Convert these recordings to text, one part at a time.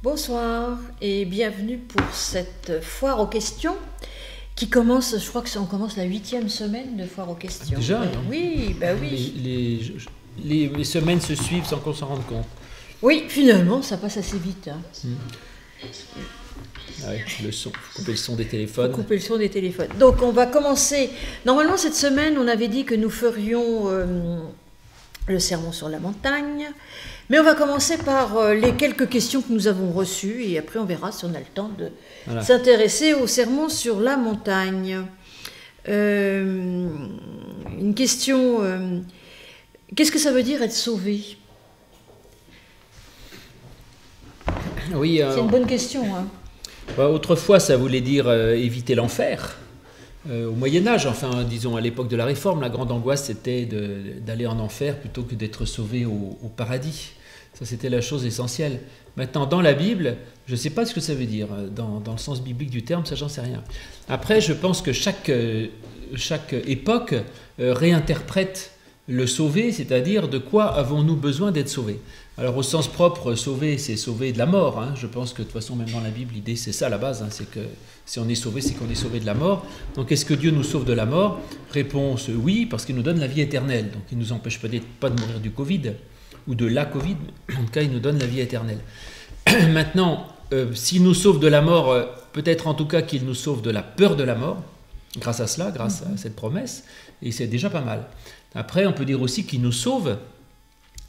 Bonsoir et bienvenue pour cette foire aux questions qui commence, je crois que on commence la 8e semaine de foire aux questions. Déjà oui, bah oui. Les semaines se suivent sans qu'on s'en rende compte. Oui, finalement, ça passe assez vite. Hein. Ah ouais, le son, couper le son des téléphones. Couper le son des téléphones. Donc on va commencer. Normalement cette semaine, on avait dit que nous ferions le sermon sur la montagne. Mais on va commencer par les quelques questions que nous avons reçues et après on verra si on a le temps de s'intéresser au sermon sur la montagne. Une question, qu'est-ce que ça veut dire être sauvé ? Oui, c'est une bonne question. Hein. Bah, autrefois, ça voulait dire éviter l'enfer. Au Moyen-Âge, enfin, disons à l'époque de la Réforme, la grande angoisse c'était d'aller en enfer plutôt que d'être sauvé au paradis. Ça, c'était la chose essentielle. Maintenant, dans la Bible, je ne sais pas ce que ça veut dire, dans le sens biblique du terme, ça, j'en sais rien. Après, je pense que chaque époque réinterprète le sauver, c'est-à-dire de quoi avons-nous besoin d'être sauvés. Alors, au sens propre, sauver, c'est sauver de la mort. Hein. Je pense que de toute façon, même dans la Bible, l'idée, c'est ça à la base, hein, c'est que si on est sauvé, c'est qu'on est sauvé de la mort. Donc, est-ce que Dieu nous sauve de la mort ? Réponse oui, parce qu'il nous donne la vie éternelle. Donc, il ne nous empêche pas de mourir du Covid ou de la Covid. En tout cas, il nous donne la vie éternelle. Maintenant, s'il nous sauve de la mort, peut-être en tout cas qu'il nous sauve de la peur de la mort, grâce à cela, grâce à cette promesse, et c'est déjà pas mal. Après, on peut dire aussi qu'il nous sauve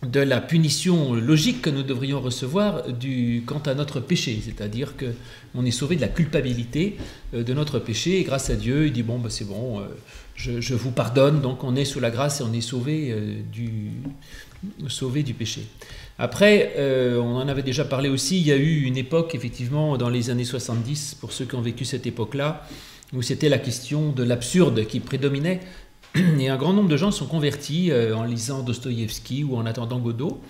de la punition logique que nous devrions recevoir quant à notre péché, c'est-à-dire qu'on est sauvé de la culpabilité de notre péché, et grâce à Dieu, il dit bon, c'est bon, je vous pardonne, donc on est sous la grâce et on est sauvé du péché. Après, on en avait déjà parlé aussi, il y a eu une époque, effectivement, dans les années 70, pour ceux qui ont vécu cette époque-là, où c'était la question de l'absurde qui prédominait. Et un grand nombre de gens sont convertis en lisant Dostoïevski ou en attendant Godot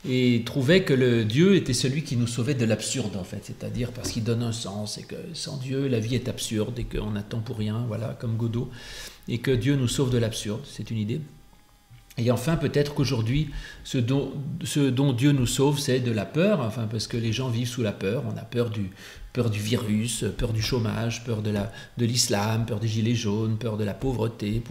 et trouvaient que le Dieu était celui qui nous sauvait de l'absurde en fait, c'est-à-dire parce qu'il donne un sens et que sans Dieu la vie est absurde et qu'on attend pour rien, voilà, comme Godot, et que Dieu nous sauve de l'absurde, c'est une idée. Et enfin, peut-être qu'aujourd'hui, ce dont Dieu nous sauve, c'est de la peur, enfin, parce que les gens vivent sous la peur. On a peur du virus, peur du chômage, peur de l'islam, peur des gilets jaunes, peur de la pauvreté,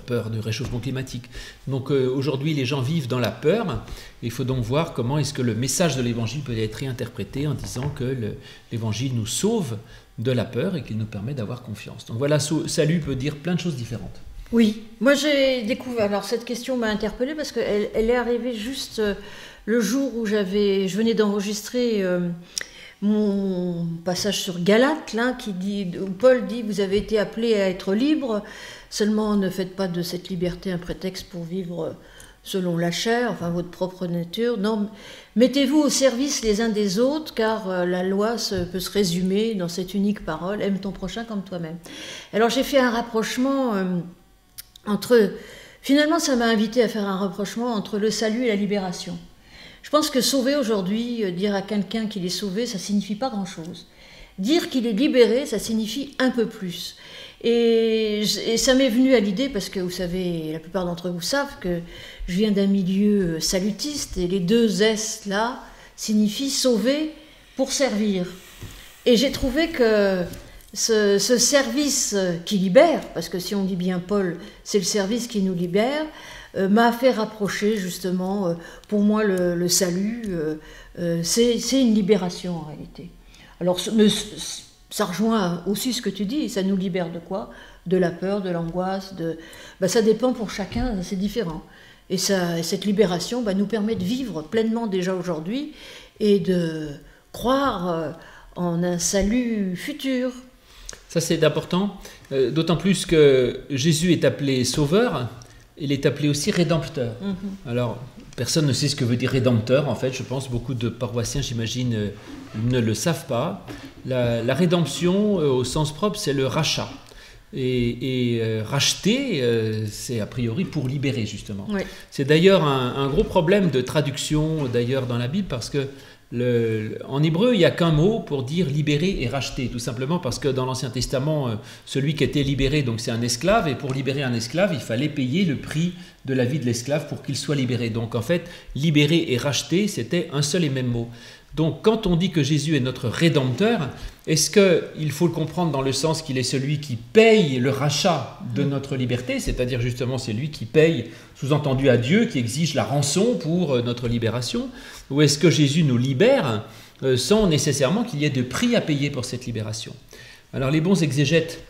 peur du réchauffement climatique. Donc aujourd'hui, les gens vivent dans la peur. Il faut donc voir comment est-ce que le message de l'Évangile peut être réinterprété en disant que l'Évangile nous sauve de la peur et qu'il nous permet d'avoir confiance. Donc voilà, salut peut dire plein de choses différentes. Oui, moi j'ai découvert, alors cette question m'a interpellée parce qu'elle est arrivée juste le jour où je venais d'enregistrer mon passage sur Galates, là, où Paul dit « Vous avez été appelés à être libres, seulement ne faites pas de cette liberté un prétexte pour vivre selon la chair, enfin votre propre nature. Non, mettez-vous au service les uns des autres, car la loi peut se résumer dans cette unique parole, aime ton prochain comme toi-même. » Alors j'ai fait un rapprochement finalement ça m'a invité à faire un rapprochement entre le salut et la libération. Je pense que sauver aujourd'hui, dire à quelqu'un qu'il est sauvé, ça signifie pas grand-chose. Dire qu'il est libéré, ça signifie un peu plus. Et ça m'est venu à l'idée, parce que vous savez, la plupart d'entre vous savent que je viens d'un milieu salutiste, et les deux S là signifient sauver pour servir. Et j'ai trouvé que ce service qui libère, parce que si on dit bien Paul, c'est le service qui nous libère, m'a fait rapprocher justement, pour moi le salut, c'est une libération en réalité. Alors ça rejoint aussi ce que tu dis, ça nous libère de quoi ? De la peur, de l'angoisse, ça dépend pour chacun, c'est différent. Et cette libération nous permet de vivre pleinement déjà aujourd'hui et de croire en un salut futur. Ça c'est important, d'autant plus que Jésus est appelé sauveur, il est appelé aussi rédempteur. Alors, personne ne sait ce que veut dire rédempteur, en fait, je pense beaucoup de paroissiens, j'imagine, ne le savent pas. La rédemption, au sens propre, c'est le rachat. Et racheter, c'est a priori pour libérer, justement. Oui. C'est d'ailleurs un gros problème de traduction, d'ailleurs, dans la Bible, parce que en hébreu, il n'y a qu'un mot pour dire libérer et racheter, tout simplement parce que dans l'Ancien Testament, celui qui était libéré, donc c'est un esclave, et pour libérer un esclave, il fallait payer le prix de la vie de l'esclave pour qu'il soit libéré. Donc en fait, libérer et racheter, c'était un seul et même mot. Donc quand on dit que Jésus est notre Rédempteur, est-ce qu'il faut le comprendre dans le sens qu'il est celui qui paye le rachat de notre liberté, c'est-à-dire justement c'est lui qui paye, sous-entendu à Dieu, qui exige la rançon pour notre libération, ou est-ce que Jésus nous libère sans nécessairement qu'il y ait de prix à payer pour cette libération? Alors les bons exégètes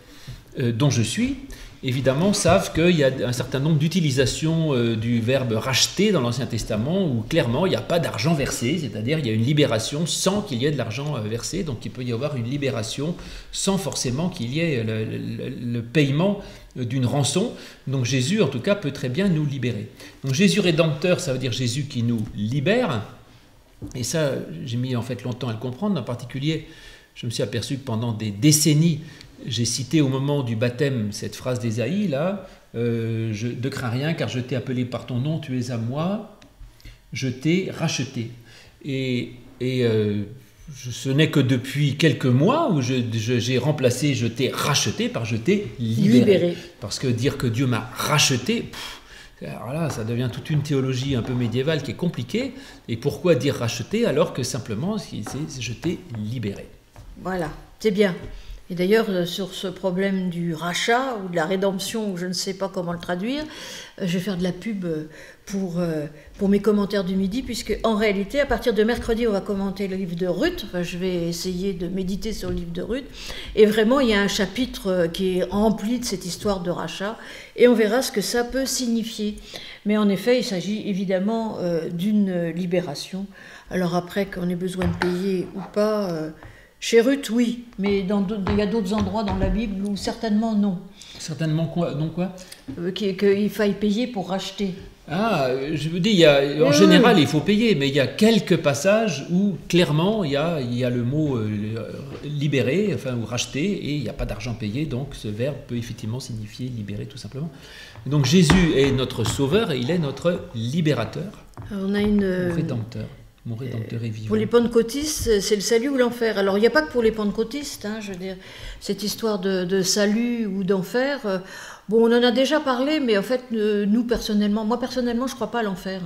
dont je suis, évidemment, savent qu'il y a un certain nombre d'utilisations du verbe racheter dans l'Ancien Testament où clairement il n'y a pas d'argent versé, c'est-à-dire il y a une libération sans qu'il y ait de l'argent versé, donc il peut y avoir une libération sans forcément qu'il y ait le paiement d'une rançon. Donc Jésus, en tout cas, peut très bien nous libérer. Donc Jésus rédempteur, ça veut dire Jésus qui nous libère, et ça, j'ai mis en fait longtemps à le comprendre, en particulier, je me suis aperçu que pendant des décennies, j'ai cité au moment du baptême cette phrase d'Ésaïe, là, ne crains rien car je t'ai appelé par ton nom, tu es à moi, je t'ai racheté. Et ce n'est que depuis quelques mois où j'ai remplacé je t'ai racheté par je t'ai libéré. Parce que dire que Dieu m'a racheté, alors là, ça devient toute une théologie un peu médiévale qui est compliquée. Et pourquoi dire racheté alors que simplement c'est je t'ai libéré? Voilà, c'est bien. Et d'ailleurs, sur ce problème du rachat ou de la rédemption, ou je ne sais pas comment le traduire, je vais faire de la pub pour mes commentaires du midi, puisque en réalité, à partir de mercredi, on va commenter le livre de Ruth. Enfin, je vais essayer de méditer sur le livre de Ruth. Et vraiment, il y a un chapitre qui est rempli de cette histoire de rachat, et on verra ce que ça peut signifier. Mais en effet, il s'agit évidemment d'une libération. Alors après, qu'on ait besoin de payer ou pas... Chez Ruth, oui, mais il y a d'autres endroits dans la Bible où certainement non. Certainement quoi? Donc quoi? Qu'il faille payer pour racheter. Ah, je vous dis, en général, il faut payer, mais il y a quelques passages où, clairement, il y a le mot libérer, enfin, ou racheter, et il n'y a pas d'argent payé, donc ce verbe peut effectivement signifier libérer, tout simplement. Donc Jésus est notre sauveur et il est notre libérateur. On a une... Rédempteur. Mon Rédempteur est vivant. Pour les pentecôtistes, c'est le salut ou l'enfer. Alors, il n'y a pas que pour les pentecôtistes, je veux dire, cette histoire de salut ou d'enfer. Bon, on en a déjà parlé, mais en fait, moi personnellement, je ne crois pas à l'enfer.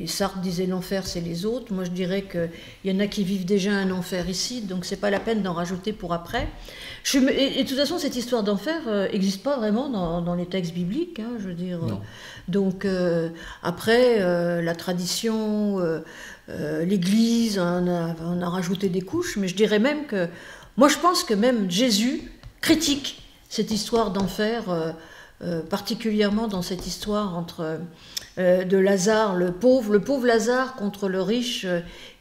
Sartre disait l'enfer, c'est les autres. Moi, je dirais qu'il y en a qui vivent déjà un enfer ici, donc c'est pas la peine d'en rajouter pour après. Et de toute façon, cette histoire d'enfer n'existe pas vraiment dans les textes bibliques, je veux dire. Non. Donc après, la tradition, l'Église, on a rajouté des couches, mais je dirais même que, moi je pense que même Jésus critique cette histoire d'enfer, particulièrement dans cette histoire de Lazare, le pauvre Lazare contre le riche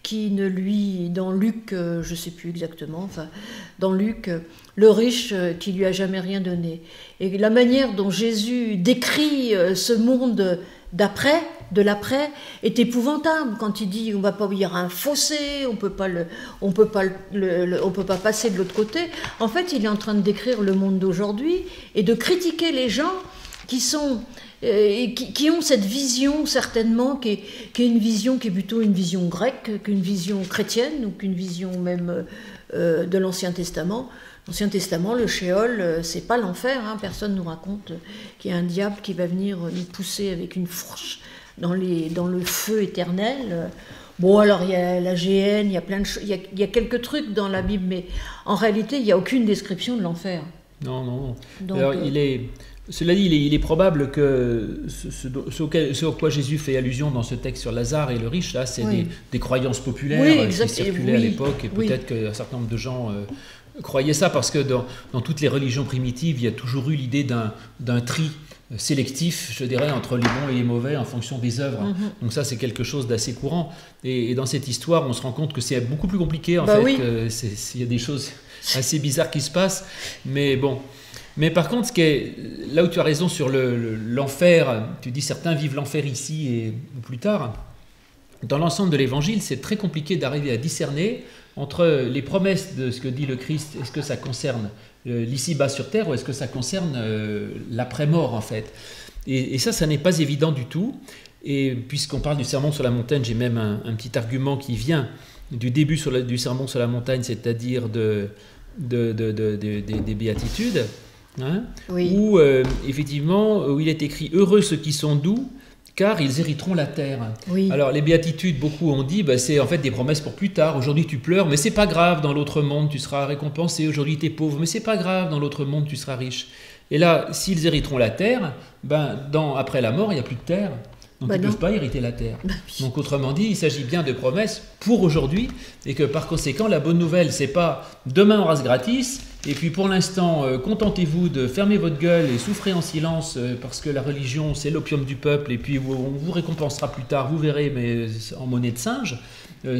qui ne lui, dans Luc, je ne sais plus exactement, enfin, dans Luc, le riche qui lui a jamais rien donné. Et la manière dont Jésus décrit ce monde d'après, de l'après, est épouvantable quand il dit on va pas, il y aura un fossé, on peut pas passer de l'autre côté. En fait, il est en train de décrire le monde d'aujourd'hui et de critiquer les gens qui ont cette vision certainement qui est une vision qui est plutôt une vision grecque qu'une vision chrétienne ou qu'une vision même de l'Ancien Testament. L'Ancien Testament, le Sheol, c'est pas l'enfer, personne nous raconte qu'il y a un diable qui va venir nous pousser avec une fourche dans le feu éternel. Bon, alors il y a la GN, il y a plein de choses, il y a quelques trucs dans la Bible, mais en réalité, il n'y a aucune description de l'enfer. Non. Donc, alors, cela dit, il est probable que ce à quoi Jésus fait allusion dans ce texte sur Lazare et le riche, là, c'est des croyances populaires qui circulaient à l'époque, et peut-être qu'un certain nombre de gens croyaient ça, parce que dans toutes les religions primitives, il y a toujours eu l'idée d'un tri sélectif, je dirais, entre les bons et les mauvais en fonction des œuvres. Donc ça, c'est quelque chose d'assez courant. Et dans cette histoire, on se rend compte que c'est beaucoup plus compliqué, en fait. Oui. Il y a des choses assez bizarres qui se passent, mais bon... Mais par contre, là où tu as raison sur l'enfer, tu dis certains vivent l'enfer ici ou plus tard, dans l'ensemble de l'évangile, c'est très compliqué d'arriver à discerner entre les promesses de ce que dit le Christ, est-ce que ça concerne l'ici-bas sur terre ou est-ce que ça concerne l'après-mort en fait. Et ça n'est pas évident du tout. Et puisqu'on parle du sermon sur la montagne, j'ai même un petit argument qui vient du début du sermon sur la montagne, c'est-à-dire des béatitudes. Où effectivement, où il est écrit « Heureux ceux qui sont doux, car ils hériteront la terre. Oui. Alors les béatitudes, beaucoup ont dit, c'est en fait des promesses pour plus tard. Aujourd'hui tu pleures, mais c'est pas grave, dans l'autre monde tu seras récompensé. Aujourd'hui tu es pauvre, mais c'est pas grave, dans l'autre monde tu seras riche. Et là, s'ils hériteront la terre, après la mort, il n'y a plus de terre. Donc ils ne peuvent pas hériter la terre. Oui. Donc autrement dit, il s'agit bien de promesses pour aujourd'hui, et que par conséquent, la bonne nouvelle, c'est pas demain on rase gratis, et puis pour l'instant, contentez-vous de fermer votre gueule et souffrez en silence, parce que la religion, c'est l'opium du peuple, et puis on vous récompensera plus tard, vous verrez, mais en monnaie de singe.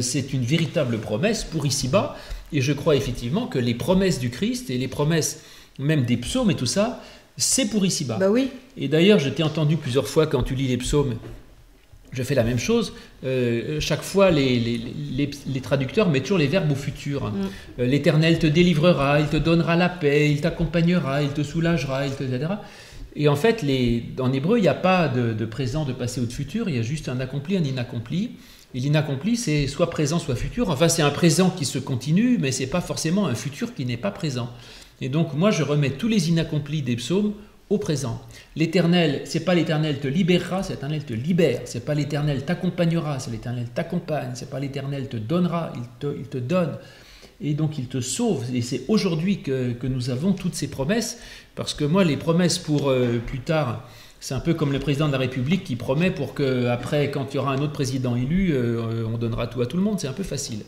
C'est une véritable promesse pour ici-bas, et je crois effectivement que les promesses du Christ, et les promesses même des psaumes et tout ça, c'est pour ici-bas. Oui. Et d'ailleurs, je t'ai entendu plusieurs fois quand tu lis les psaumes, je fais la même chose. Chaque fois, les traducteurs mettent toujours les verbes au futur. L'Éternel te délivrera, il te donnera la paix, il t'accompagnera, il te soulagera, etc. Et en fait, en hébreu, il n'y a pas de présent, de passé ou de futur, il y a juste un accompli, un inaccompli. Et l'inaccompli, c'est soit présent, soit futur. Enfin, c'est un présent qui se continue, mais ce n'est pas forcément un futur qui n'est pas présent. Et donc, moi, je remets tous les inaccomplis des psaumes au présent. L'Éternel, c'est pas l'Éternel te libérera, c'est l'Éternel te libère. C'est pas l'Éternel t'accompagnera, c'est l'Éternel t'accompagne. C'est pas l'Éternel te donnera, il te donne. Et donc, il te sauve. Et c'est aujourd'hui que nous avons toutes ces promesses. Parce que moi, les promesses pour plus tard, c'est un peu comme le président de la République qui promet pour qu'après, quand il y aura un autre président élu, on donnera tout à tout le monde. C'est un peu facile.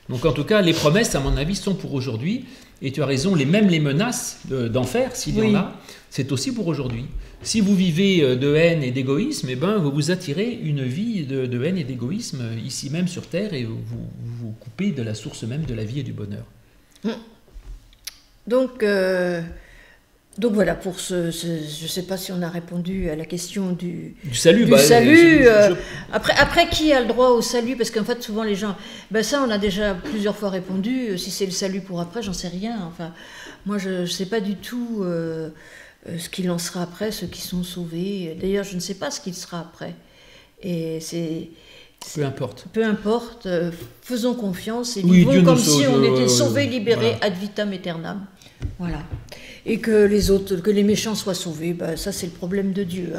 Donc en tout cas, les promesses, à mon avis, sont pour aujourd'hui. Et tu as raison, les menaces d'enfer, s'il y en a, c'est aussi pour aujourd'hui. Si vous vivez de haine et d'égoïsme, vous vous attirez une vie de haine et d'égoïsme ici même sur Terre, et vous coupez de la source même de la vie et du bonheur. Donc voilà, pour je ne sais pas si on a répondu à la question du salut. Après, qui a le droit au salut? Parce qu'en fait, souvent les gens... ça, on a déjà plusieurs fois répondu. Si c'est le salut pour après, j'en sais rien. Enfin, moi, je ne sais pas du tout ce qu'il en sera après, ceux qui sont sauvés. D'ailleurs, je ne sais pas ce qu'il sera après. Et c'est... Peu importe. Peu importe. Faisons confiance et vivons comme si on était sauvés, libérés, ad vitam aeternam. Voilà. Et que les méchants soient sauvés, ça c'est le problème de Dieu.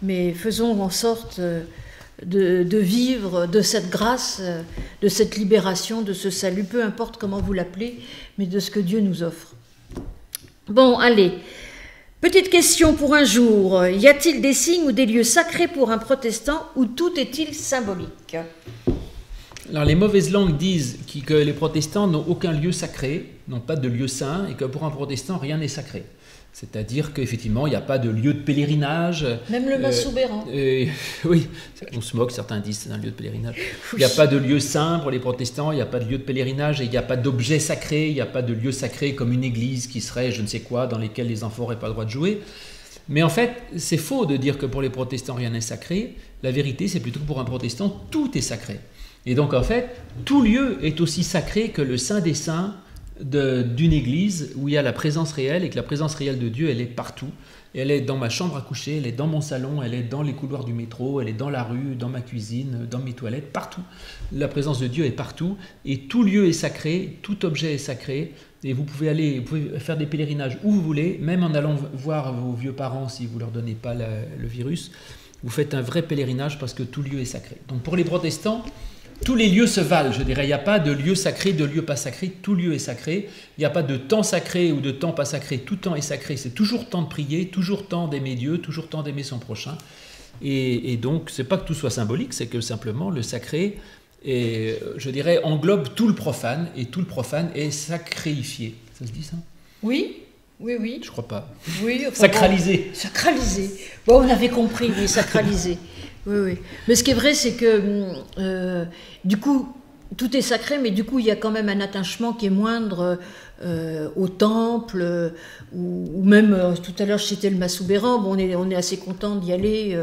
Mais faisons en sorte de vivre de cette grâce, de cette libération, de ce salut, peu importe comment vous l'appelez, mais de ce que Dieu nous offre. Bon, allez. Petite question pour un jour. Y a-t-il des signes ou des lieux sacrés pour un protestant, ou tout est-il symbolique ? Alors les mauvaises langues disent que les protestants n'ont aucun lieu sacré, n'ont pas de lieu saint, et que pour un protestant, rien n'est sacré. C'est-à-dire qu'effectivement, il n'y a pas de lieu de pèlerinage. Même le Massoubéran. Oui, on se moque, certains disent que c'est un lieu de pèlerinage. Il n'y a pas de lieu saint pour les protestants, il n'y a pas de lieu de pèlerinage, et il n'y a pas d'objet sacré, il n'y a pas de lieu sacré comme une église qui serait je ne sais quoi, dans lesquelles les enfants n'auraient pas le droit de jouer. Mais en fait, c'est faux de dire que pour les protestants, rien n'est sacré. La vérité, c'est plutôt que pour un protestant, tout est sacré. Et donc en fait, tout lieu est aussi sacré que le Saint des Saints d'une église où il y a la présence réelle, et que la présence réelle de Dieu, elle est partout. Et elle est dans ma chambre à coucher, elle est dans mon salon, elle est dans les couloirs du métro, elle est dans la rue, dans ma cuisine, dans mes toilettes, partout. La présence de Dieu est partout, et tout lieu est sacré, tout objet est sacré. Et vous pouvez faire des pèlerinages où vous voulez, même en allant voir vos vieux parents si vous ne leur donnez pas le virus. Vous faites un vrai pèlerinage parce que tout lieu est sacré. Donc pour les protestants, tous les lieux se valent, je dirais. Il n'y a pas de lieu sacré, de lieu pas sacré. Tout lieu est sacré. Il n'y a pas de temps sacré ou de temps pas sacré. Tout temps est sacré. C'est toujours temps de prier, toujours temps d'aimer Dieu, toujours temps d'aimer son prochain. Et donc, ce n'est pas que tout soit symbolique, c'est que simplement le sacré, je dirais, englobe tout le profane. Et tout le profane est sacréifié. Ça se dit ça ? Oui. Oui. Je crois pas. Oui, sacralisé. Sacralisé. Bon, on avait compris, oui, sacralisé. Oui. Mais ce qui est vrai, c'est que du coup, tout est sacré, mais du coup, il y a quand même un attachement qui est moindre au temple, ou même, tout à l'heure, je citais le Massoubéran. Bon, on est assez content d'y aller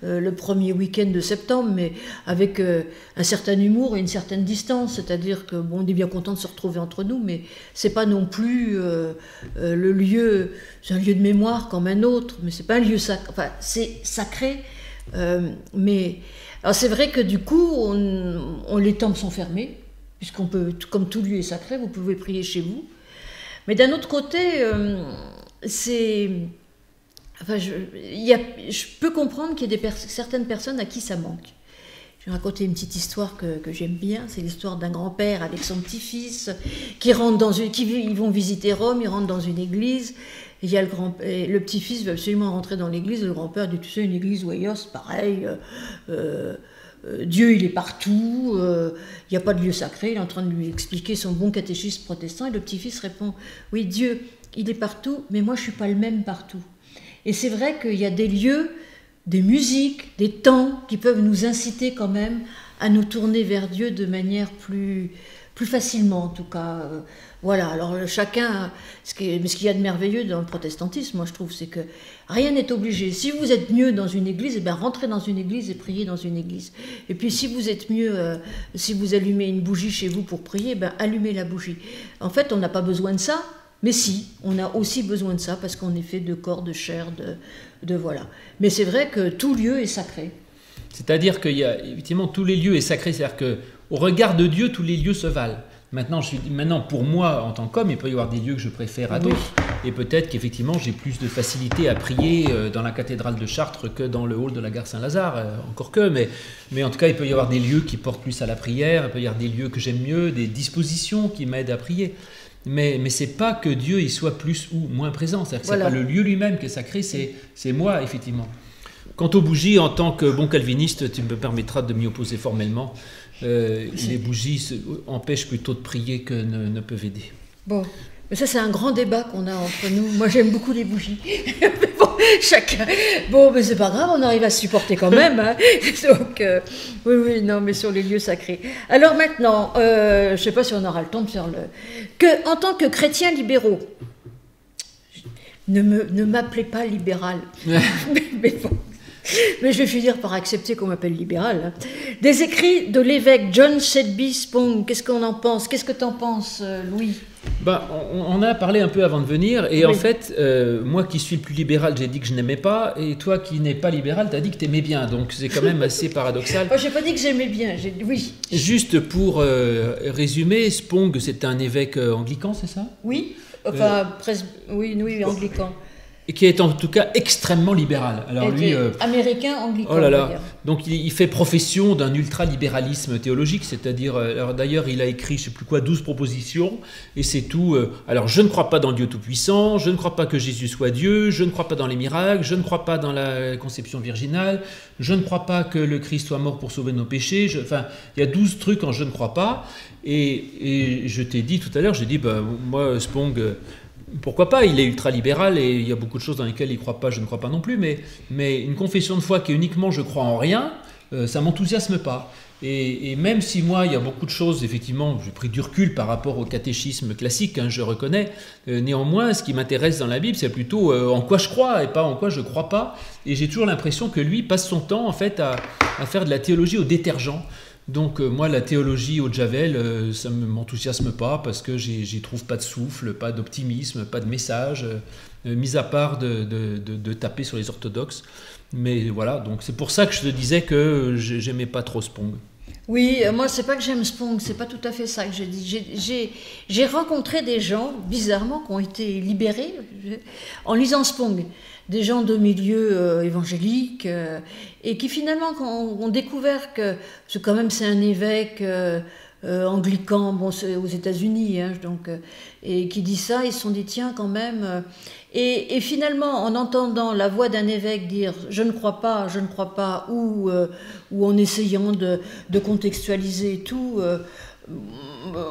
le premier week-end de septembre, mais avec un certain humour et une certaine distance. C'est-à-dire que, bon, on est bien content de se retrouver entre nous, mais c'est pas non plus le lieu, c'est un lieu de mémoire comme un autre, mais c'est pas un lieu sacré. Enfin, c'est sacré. Mais alors c'est vrai que du coup les temples sont fermés, puisqu'on peut, comme tout lieu est sacré, vous pouvez prier chez vous. Mais d'un autre côté, c'est Enfin, je peux comprendre qu'il y ait certaines personnes à qui ça manque. Je vais raconter une petite histoire que j'aime bien. C'est l'histoire d'un grand-père avec son petit-fils qui ils vont visiter Rome, ils rentrent dans une église. Et il y a le petit-fils veut absolument rentrer dans l'église. Le grand-père dit, tu sais, une église Wayos, c'est pareil. Dieu, il est partout. Il n'y a pas de lieu sacré. Il est en train de lui expliquer son bon catéchisme protestant. Et le petit-fils répond, oui, Dieu, il est partout, mais moi, je ne suis pas le même partout. Et c'est vrai qu'il y a des lieux, des musiques, des temps qui peuvent nous inciter quand même à nous tourner vers Dieu de manière plus facilement, en tout cas. Voilà, alors chacun, ce qu'il y a de merveilleux dans le protestantisme, moi je trouve, c'est que rien n'est obligé. Si vous êtes mieux dans une église, eh bien rentrez dans une église et priez dans une église. Et puis si vous êtes mieux, si vous allumez une bougie chez vous pour prier, eh bien allumez la bougie. En fait, on n'a pas besoin de ça. Mais si, on a aussi besoin de ça parce qu'on est fait de corps, de chair, de voilà. Mais c'est vrai que tout lieu est sacré. C'est-à-dire qu'il y a effectivement tous les lieux est sacré, c'est-à-dire qu'au regard de Dieu, tous les lieux se valent. Maintenant, pour moi, en tant qu'homme, il peut y avoir des lieux que je préfère à d'autres. Et peut-être qu'effectivement, j'ai plus de facilité à prier dans la cathédrale de Chartres que dans le hall de la gare Saint-Lazare. Encore que, mais en tout cas, il peut y avoir des lieux qui portent plus à la prière, il peut y avoir des lieux que j'aime mieux, des dispositions qui m'aident à prier. Mais ce n'est pas que Dieu il soit plus ou moins présent. C'est-à-dire que ce n'est pas le lieu lui-même qui est sacré, c'est moi, effectivement. Quant aux bougies, en tant que bon calviniste, tu me permettras de m'y opposer formellement. Les bougies empêchent plutôt de prier que ne peuvent aider. Bon, mais ça c'est un grand débat qu'on a entre nous. Moi j'aime beaucoup les bougies. Bon, chacun. Bon, mais c'est pas grave, on arrive à se supporter quand même. Hein. Donc, oui, non, mais sur les lieux sacrés. Alors maintenant, je ne sais pas si on aura le temps de faire en tant que chrétiens libéraux, ne m'appelez pas libéral. mais bon. Mais je vais finir par accepter qu'on m'appelle libéral. Hein. Des écrits de l'évêque John Sedby Spong, qu'est-ce qu'on en pense? Qu'est-ce que tu en penses, Louis? On a parlé un peu avant de venir, et en fait, moi qui suis le plus libéral, j'ai dit que je n'aimais pas, et toi qui n'es pas libéral, tu as dit que tu aimais bien, donc c'est quand même assez paradoxal. Moi, je n'ai pas dit que j'aimais bien, j'ai dit oui. Juste pour résumer, Spong, c'est un évêque anglican, c'est ça? Oui, enfin, oui, anglican. Et qui est en tout cas extrêmement libéral. Alors lui, américain, anglican. Oh là là. Donc il fait profession d'un ultra-libéralisme théologique, c'est-à-dire, d'ailleurs il a écrit, je ne sais plus quoi, 12 propositions, et c'est tout. Alors je ne crois pas dans le Dieu Tout-Puissant, je ne crois pas que Jésus soit Dieu, je ne crois pas dans les miracles, je ne crois pas dans la conception virginale, je ne crois pas que le Christ soit mort pour sauver nos péchés, enfin, il y a 12 trucs en je ne crois pas, et je t'ai dit tout à l'heure, j'ai dit, moi, Spong... Pourquoi pas, il est ultra-libéral et il y a beaucoup de choses dans lesquelles il ne croit pas, je ne crois pas non plus, mais une confession de foi qui est uniquement je crois en rien, ça ne m'enthousiasme pas. Et même si moi, il y a beaucoup de choses, effectivement, j'ai pris du recul par rapport au catéchisme classique, hein, je reconnais, néanmoins, ce qui m'intéresse dans la Bible, c'est plutôt en quoi je crois et pas en quoi je ne crois pas. Et j'ai toujours l'impression que lui passe son temps, en fait, à faire de la théologie au détergent. Donc moi, la théologie au Javel, ça ne m'enthousiasme pas parce que j'y trouve pas de souffle, pas d'optimisme, pas de message, mis à part de taper sur les orthodoxes. Mais voilà, donc c'est pour ça que je te disais que j'aimais pas trop Spong. Oui, moi c'est pas que j'aime Spong, c'est pas tout à fait ça que j'ai dit. J'ai rencontré des gens, bizarrement, qui ont été libérés en lisant Spong. Des gens de milieux évangéliques et qui finalement ont découvert que c'est un évêque anglican, bon, c'est aux États-Unis, hein, donc, et qui dit ça, ils se sont dit tiens quand même. Et finalement, en entendant la voix d'un évêque dire je ne crois pas, ou en essayant de contextualiser et tout,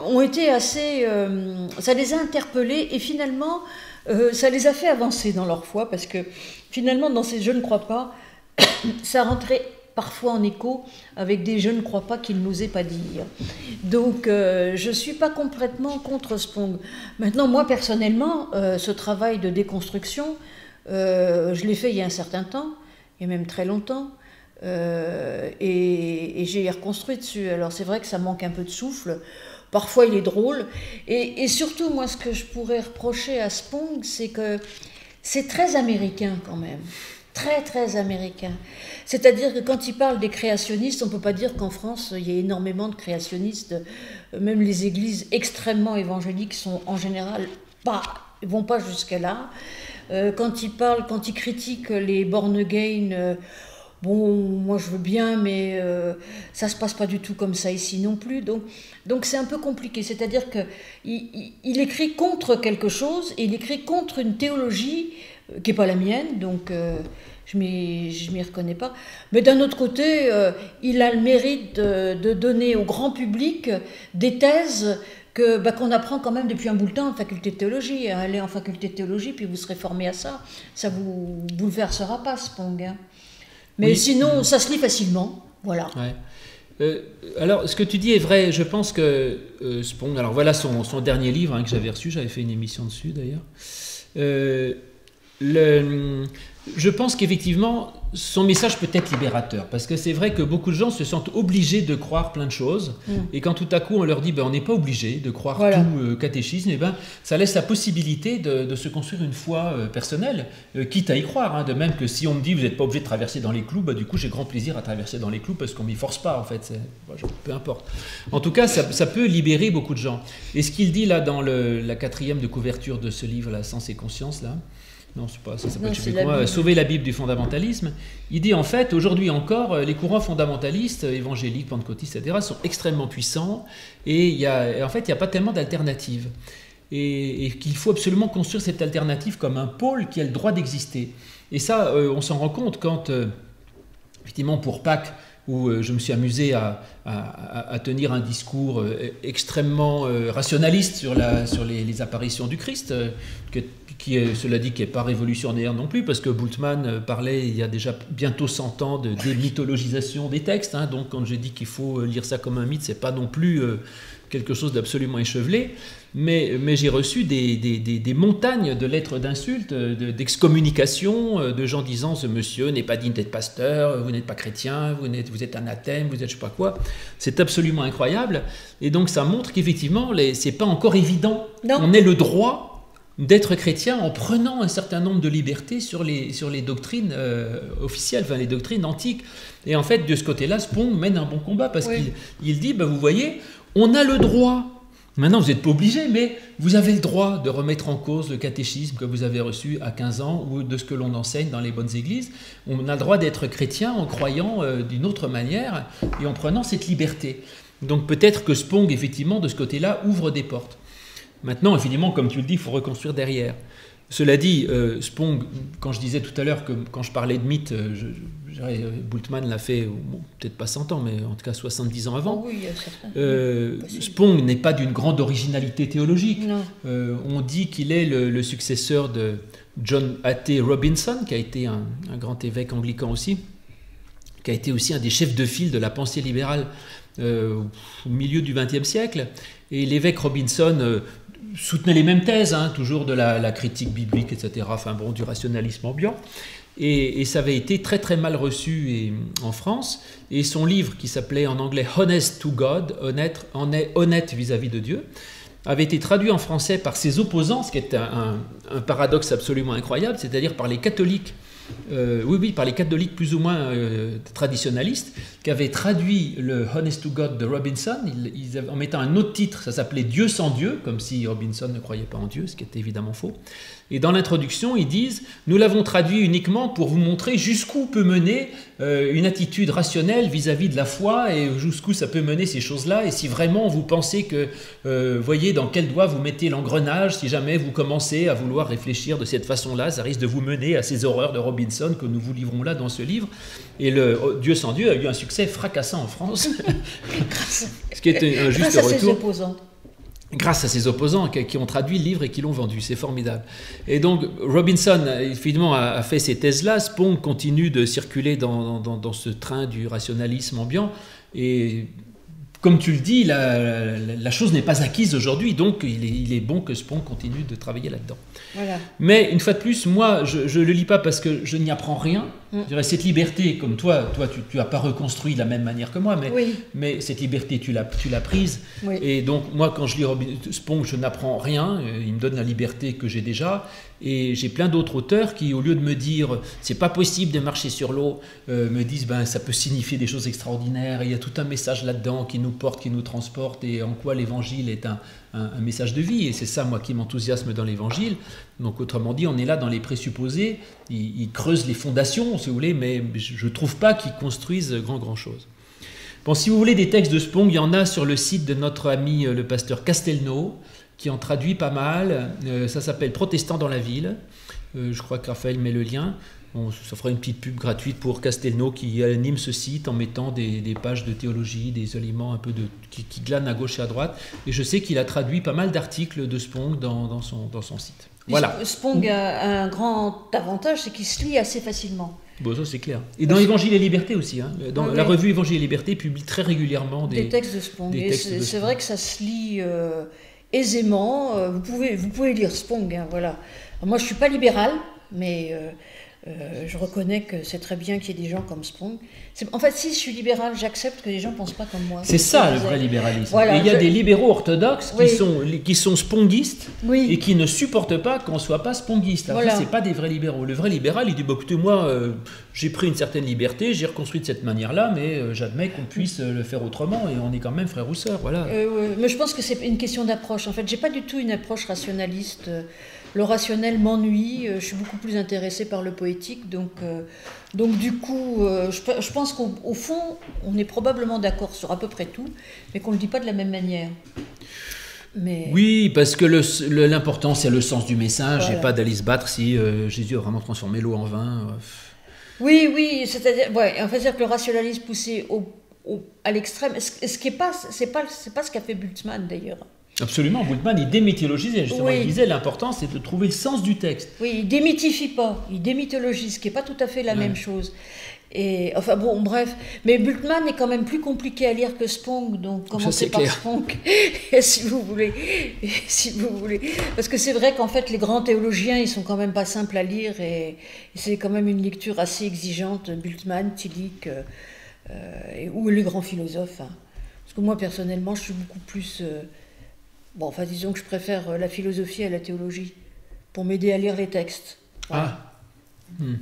ont été assez. Ça les a interpellés et finalement. Ça les a fait avancer dans leur foi parce que finalement dans ces je ne crois pas ça rentrait parfois en écho avec des je ne crois pas qu'ils n'osaient pas dire. Donc je ne suis pas complètement contre Spong. Maintenant moi personnellement ce travail de déconstruction je l'ai fait il y a un certain temps et même très longtemps et j'ai reconstruit dessus. Alors c'est vrai que ça manque un peu de souffle. Parfois, il est drôle. Et surtout, moi, ce que je pourrais reprocher à Spong, c'est que c'est très américain quand même. Très, très américain. C'est-à-dire que quand il parle des créationnistes, on ne peut pas dire qu'en France, il y a énormément de créationnistes. Même les églises extrêmement évangéliques sont en général vont pas jusqu'à là. Quand il critique les born again, bon, moi je veux bien, mais ça se passe pas du tout comme ça ici non plus. Donc c'est un peu compliqué. C'est-à-dire qu'il écrit contre quelque chose, et il écrit contre une théologie qui n'est pas la mienne, donc je m'y reconnais pas. Mais d'un autre côté, il a le mérite de donner au grand public des thèses qu'on apprend quand même depuis un bout de temps en faculté de théologie. Allez en faculté de théologie, puis vous serez formé à ça. Ça vous bouleversera pas, Spong. Hein. Mais oui, sinon, ça se lit facilement. Voilà. Ouais. Alors, ce que tu dis est vrai. Je pense que Spong, alors voilà son dernier livre que j'avais reçu, j'avais fait une émission dessus d'ailleurs. Je pense qu'effectivement, son message peut être libérateur, parce que c'est vrai que beaucoup de gens se sentent obligés de croire plein de choses, et quand tout à coup on leur dit on n'est pas obligé de croire tout catéchisme, et ça laisse la possibilité de se construire une foi personnelle, quitte à y croire, hein, de même que si on me dit vous n'êtes pas obligé de traverser dans les clous, du coup j'ai grand plaisir à traverser dans les clous parce qu'on ne m'y force pas en fait, peu importe. En tout cas, ça peut libérer beaucoup de gens. Et ce qu'il dit là dans la 4e de couverture de ce livre, là, Sens et conscience, là, non, c'est pas ça, s'appelle Sauver la Bible du fondamentalisme. Il dit en fait, aujourd'hui encore, les courants fondamentalistes, évangéliques, pentecôtistes, etc., sont extrêmement puissants, et en fait, il n'y a pas tellement d'alternatives. Et qu'il faut absolument construire cette alternative comme un pôle qui a le droit d'exister. Et ça, on s'en rend compte quand, effectivement, pour Pâques, où je me suis amusé à tenir un discours extrêmement rationaliste sur les apparitions du Christ, qui est, cela dit, qui n'est pas révolutionnaire non plus, parce que Bultmann parlait il y a déjà bientôt 100 ans de démythologisation des textes, hein, donc quand je dis qu'il faut lire ça comme un mythe, c'est pas non plus quelque chose d'absolument échevelé, mais j'ai reçu des montagnes de lettres d'insultes, d'excommunication, de gens disant « ce monsieur n'est pas digne d'être pasteur, vous n'êtes pas chrétien, vous êtes anathème, vous êtes je sais pas quoi ». C'est absolument incroyable, et donc ça montre qu'effectivement, c'est pas encore évident. Non. On ait le droit d'être chrétien en prenant un certain nombre de libertés sur les doctrines officielles, enfin les doctrines antiques. Et en fait, de ce côté-là, Spong mène un bon combat, parce qu'il dit, vous voyez, on a le droit, maintenant vous n'êtes pas obligé, mais vous avez le droit de remettre en cause le catéchisme que vous avez reçu à 15 ans, ou de ce que l'on enseigne dans les bonnes églises. On a le droit d'être chrétien en croyant d'une autre manière, et en prenant cette liberté. Donc peut-être que Spong, effectivement, de ce côté-là, ouvre des portes. Maintenant, évidemment, comme tu le dis, il faut reconstruire derrière. Cela dit, Spong, quand je disais tout à l'heure que quand je parlais de mythe, Bultmann l'a fait, peut-être pas 100 ans, mais en tout cas 70 ans avant. Oui, Spong n'est pas d'une grande originalité théologique. On dit qu'il est le successeur de John A.T. Robinson, qui a été un grand évêque anglican aussi, qui a été aussi un des chefs de file de la pensée libérale au milieu du XXe siècle. Et l'évêque Robinson soutenait les mêmes thèses, hein, toujours de la critique biblique, etc., enfin bon, du rationalisme ambiant. Et ça avait été très très mal reçu en France. Et son livre, qui s'appelait en anglais « Honest to God », honnête vis-à-vis de Dieu, avait été traduit en français par ses opposants, ce qui est un paradoxe absolument incroyable, c'est-à-dire par les catholiques, par les catholiques plus ou moins traditionalistes, qui avaient traduit le Honest to God de Robinson, en mettant un autre titre, ça s'appelait Dieu sans Dieu, comme si Robinson ne croyait pas en Dieu, ce qui était évidemment faux. Et dans l'introduction, ils disent « Nous l'avons traduit uniquement pour vous montrer jusqu'où peut mener une attitude rationnelle vis-à-vis de la foi, et jusqu'où ça peut mener ces choses-là, et si vraiment vous pensez que, voyez dans quel doigt vous mettez l'engrenage, si jamais vous commencez à vouloir réfléchir de cette façon-là, ça risque de vous mener à ces horreurs de Robinson que nous vous livrons là dans ce livre. » Et le Dieu sans Dieu a eu un succès fracassant en France, ce qui est un juste retour. Grâce à ses opposants qui ont traduit le livre et qui l'ont vendu, c'est formidable. Et donc Robinson, finalement, a fait ces thèses-là. Spong continue de circuler dans ce train du rationalisme ambiant. Et comme tu le dis, la chose n'est pas acquise aujourd'hui, donc il est bon que Spong continue de travailler là-dedans. Voilà. Mais une fois de plus, moi, je ne le lis pas parce que je n'y apprends rien. Je dirais, cette liberté, comme toi tu n'as pas reconstruit de la même manière que moi, Oui. mais cette liberté, tu l'as prise. Oui. Et donc, moi, quand je lis Spong, je n'apprends rien. Il me donne la liberté que j'ai déjà. Et j'ai plein d'autres auteurs qui, au lieu de me dire c'est pas possible de marcher sur l'eau, me disent ça peut signifier des choses extraordinaires. Et il y a tout un message là-dedans qui nous porte, qui nous transporte, et en quoi l'évangile est un message de vie. Et c'est ça, moi, qui m'enthousiasme dans l'évangile. Donc, autrement dit, on est là dans les présupposés. Ils creusent les fondations, si vous voulez, mais je ne trouve pas qu'ils construisent grand chose. Bon, si vous voulez des textes de Spong, il y en a sur le site de notre ami le pasteur Castelnau, qui en traduit pas mal. Ça s'appelle Protestants dans la ville. Je crois que Raphaël met le lien. Bon, ça fera une petite pub gratuite pour Castelnau qui anime ce site en mettant des pages de théologie, des éléments un peu qui glanent à gauche et à droite. Et je sais qu'il a traduit pas mal d'articles de Spong dans son site. Voilà. Spong a un grand avantage, c'est qu'il se lit assez facilement. Bon, ça c'est clair. Et dans Évangile et Liberté aussi. Dans la revue Évangile et Liberté publie très régulièrement des textes de Spong. C'est vrai que ça se lit aisément. Vous pouvez lire Spong. Voilà. Alors, moi, je ne suis pas libérale, mais je reconnais que c'est très bien qu'il y ait des gens comme Spong. En fait, si je suis libérale, j'accepte que les gens ne pensent pas comme moi. C'est ça le vrai libéralisme. Voilà, et il y a des libéraux orthodoxes qui sont spongistes et qui ne supportent pas qu'on ne soit pas spongiste. Alors ça, ce n'est pas des vrais libéraux. Le vrai libéral, il dit écoutez, moi, j'ai pris une certaine liberté, j'ai reconstruit de cette manière-là, mais j'admets qu'on puisse le faire autrement et on est quand même frères ou sœurs. Voilà. Mais je pense que c'est une question d'approche. En fait, je n'ai pas du tout une approche rationaliste. Le rationnel m'ennuie, je suis beaucoup plus intéressée par le poétique, donc du coup, je pense qu'au fond, on est probablement d'accord sur à peu près tout, mais qu'on ne le dit pas de la même manière. Mais... Oui, parce que l'important, c'est le sens du message, voilà. Et pas d'aller se battre si Jésus a vraiment transformé l'eau en vin. Oui, c'est-à-dire, en fait, c'est-à-dire que le rationalisme poussé à l'extrême, ce qui est pas, c'est pas ce qu'a fait Bultmann d'ailleurs. Absolument, Bultmann, il démythologise, justement, il disait l'important c'est de trouver le sens du texte. Oui, il démythifie pas, il démythologise, ce qui n'est pas tout à fait la même chose. Et, enfin bon, bref, mais Bultmann est quand même plus compliqué à lire que Spong, donc commencez par Spong, si vous voulez. Parce que c'est vrai qu'en fait, les grands théologiens, ils sont quand même pas simples à lire, et c'est quand même une lecture assez exigeante, Bultmann, Tillich, ou les grands philosophes. Hein. Parce que moi, personnellement, je suis beaucoup plus... disons que je préfère la philosophie à la théologie, pour m'aider à lire les textes. Voilà.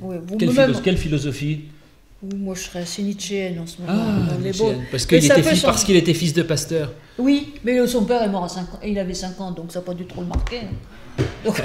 Oui, quelle philosophie? Moi, je serais assez nietzschéenne en ce moment. Parce qu'il était fils de pasteur. Oui, mais son père est mort à 5 ans. Il avait 5 ans, donc ça n'a pas dû trop le marquer. Donc...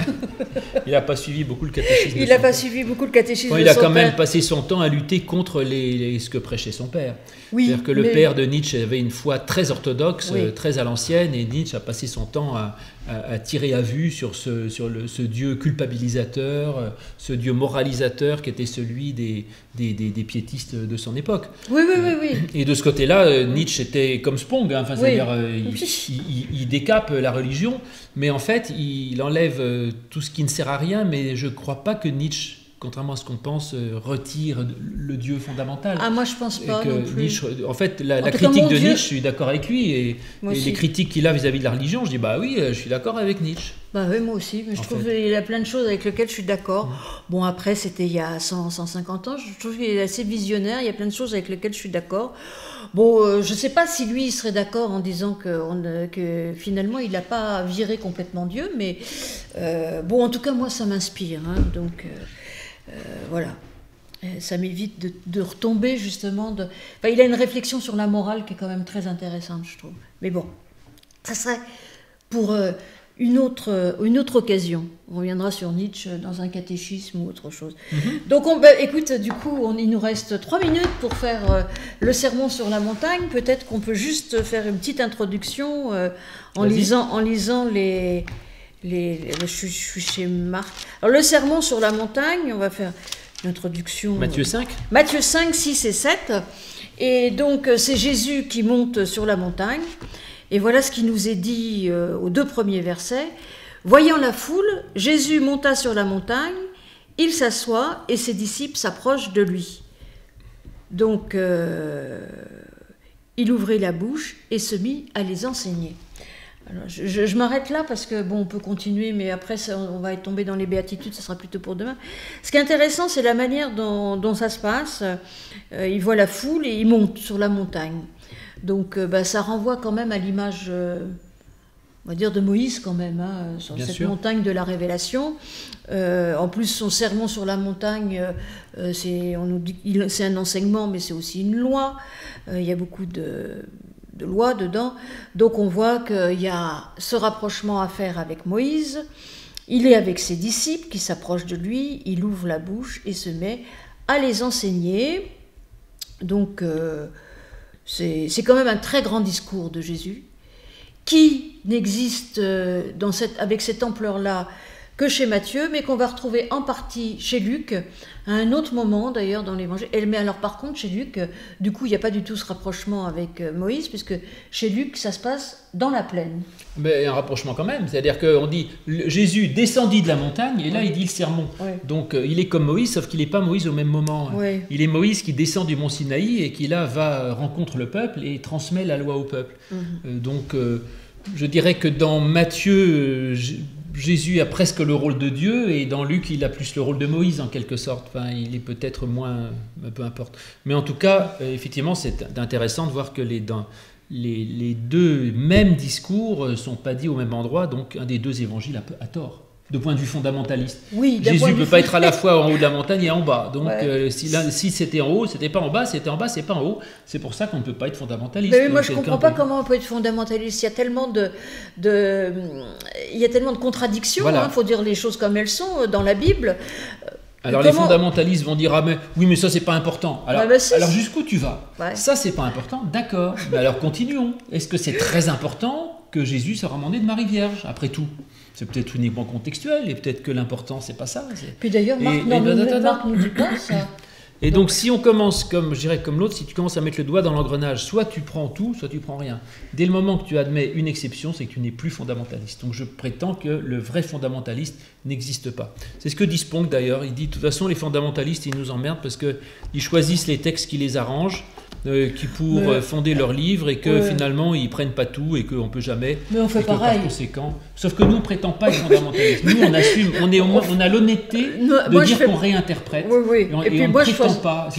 il n'a pas suivi beaucoup le catéchisme. Il n'a pas suivi beaucoup le catéchisme. Il a quand même passé son temps à lutter contre ce que prêchait son père. Oui, c'est-à-dire que le père de Nietzsche avait une foi très orthodoxe, très à l'ancienne, et Nietzsche a passé son temps à tirer à vue sur ce Dieu culpabilisateur, ce Dieu moralisateur qui était celui des piétistes de son époque. Oui. Et de ce côté-là, Nietzsche était comme Spong, c'est-à-dire il décape la religion, mais en fait il enlève tout ce qui ne sert à rien, mais je ne crois pas que Nietzsche, contrairement à ce qu'on pense, retire le Dieu fondamental. Ah, moi je pense pas non plus. Nietzsche, en fait, la critique de Nietzsche, je suis d'accord avec lui, et les critiques qu'il a vis-à-vis de la religion, je dis oui, je suis d'accord avec Nietzsche. Oui, moi aussi, mais je trouve qu'il y a plein de choses avec lesquelles je suis d'accord. Bon, après, c'était il y a 150 ans, je trouve qu'il est assez visionnaire, il y a plein de choses avec lesquelles je suis d'accord. Bon, je ne sais pas si lui, il serait d'accord en disant que finalement, il n'a pas viré complètement Dieu, mais en tout cas, moi, ça m'inspire, hein, donc voilà. Ça m'évite de retomber, justement. il a une réflexion sur la morale qui est quand même très intéressante, je trouve. Mais bon, ça serait pour... une autre occasion. On reviendra sur Nietzsche dans un catéchisme ou autre chose. Donc, écoute, du coup, il nous reste 3 minutes pour faire le sermon sur la montagne. Peut-être qu'on peut juste faire une petite introduction en lisant les... Je suis chez Marc. Alors, le sermon sur la montagne, on va faire l'introduction... Matthieu 5 Matthieu 5, 6 et 7. Et donc, c'est Jésus qui monte sur la montagne. Et voilà ce qui nous est dit aux 2 premiers versets. Voyant la foule, Jésus monta sur la montagne, il s'assoit et ses disciples s'approchent de lui. Donc, il ouvrit la bouche et se mit à les enseigner. Alors, je m'arrête là parce que, bon, on peut continuer, mais après, on va être tombé dans les béatitudes, ça sera plutôt pour demain. Ce qui est intéressant, c'est la manière dont ça se passe. Il voit la foule et il monte sur la montagne. Donc, ça renvoie quand même à l'image, on va dire, de Moïse quand même, hein, sur Bien cette sûr. montagne de la révélation. En plus, son sermon sur la montagne, on nous dit c'est un enseignement, mais c'est aussi une loi. Il y a beaucoup de loi dedans. Donc on voit qu'il y a ce rapprochement à faire avec Moïse. Il est avec ses disciples qui s'approchent de lui, il ouvre la bouche et se met à les enseigner. Donc c'est quand même un très grand discours de Jésus qui n'existe avec cette ampleur-là que chez Matthieu, mais qu'on va retrouver en partie chez Luc, à un autre moment d'ailleurs dans l'Évangile. Mais alors par contre, chez Luc, du coup, il n'y a pas du tout ce rapprochement avec Moïse, puisque chez Luc, ça se passe dans la plaine. Mais un rapprochement quand même, c'est-à-dire qu'on dit Jésus descendit de la montagne et là il dit le sermon. Oui. Donc il est comme Moïse, sauf qu'il n'est pas Moïse au même moment. Oui. Il est Moïse qui descend du mont Sinaï et qui là rencontre le peuple et transmet la loi au peuple. Donc je dirais que dans Matthieu, Jésus a presque le rôle de Dieu et dans Luc il a plus le rôle de Moïse en quelque sorte. Enfin, il est peut-être moins, peu importe. Mais en tout cas, effectivement, c'est intéressant de voir que les deux mêmes discours ne sont pas dits au même endroit, donc un des deux évangiles a tort, de point de vue fondamentaliste. Oui, Jésus ne peut pas être à la fois en haut de la montagne et en bas. Donc ouais. Si c'était en haut, c'était pas en bas, c'était en bas, c'est pas en haut. C'est pour ça qu'on ne peut pas être fondamentaliste. Mais oui, moi je ne comprends pas comment on peut être fondamentaliste. Il y a tellement de contradictions, Voilà. Faut dire les choses comme elles sont dans la Bible. Alors les fondamentalistes vont dire mais oui mais ça c'est pas important. Alors, alors jusqu'où tu vas? Ouais. Ça c'est pas important, d'accord. Mais alors continuons. Est-ce que c'est très important que Jésus soit ramené de Marie Vierge? Après tout, c'est peut-être uniquement contextuel et peut-être que l'important c'est pas ça. Puis d'ailleurs Marc nous dit pas ça. Et donc si on commence comme l'autre, si tu commences à mettre le doigt dans l'engrenage, soit tu prends tout, soit tu prends rien. Dès le moment que tu admets une exception, c'est que tu n'es plus fondamentaliste. Donc je prétends que le vrai fondamentaliste n'existe pas. C'est ce que dit Spong d'ailleurs. Il dit de toute façon les fondamentalistes ils nous emmerdent parce qu'ils choisissent les textes qui les arrangent pour fonder leur livre et que finalement ils prennent pas tout et qu'on peut jamais. Mais on fait pareil. Par conséquent, sauf que nous on prétend pas être fondamentaliste. Nous on assume, on a l'honnêteté de dire qu'on réinterprète. Oui. Et puis on ne prétend pas.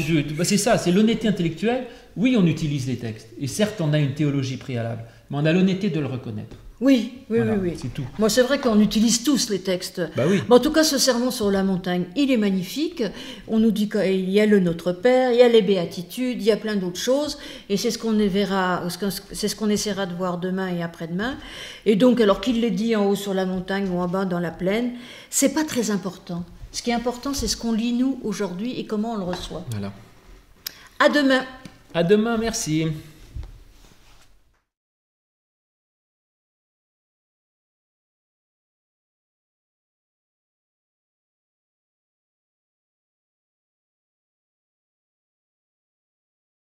C'est ça, c'est l'honnêteté intellectuelle. Oui, on utilise les textes et certes on a une théologie préalable, mais on a l'honnêteté de le reconnaître. Oui. C'est tout. Moi, c'est vrai qu'on utilise tous les textes. Bah oui. En tout cas, ce sermon sur la montagne, il est magnifique. On nous dit qu'il y a le Notre Père, il y a les béatitudes, il y a plein d'autres choses. Et c'est ce qu'on essaiera de voir demain et après-demain. Et donc, alors qu'il les dit en haut sur la montagne ou en bas dans la plaine, c'est pas très important. Ce qui est important, c'est ce qu'on lit nous aujourd'hui et comment on le reçoit. Voilà. À demain. À demain, merci.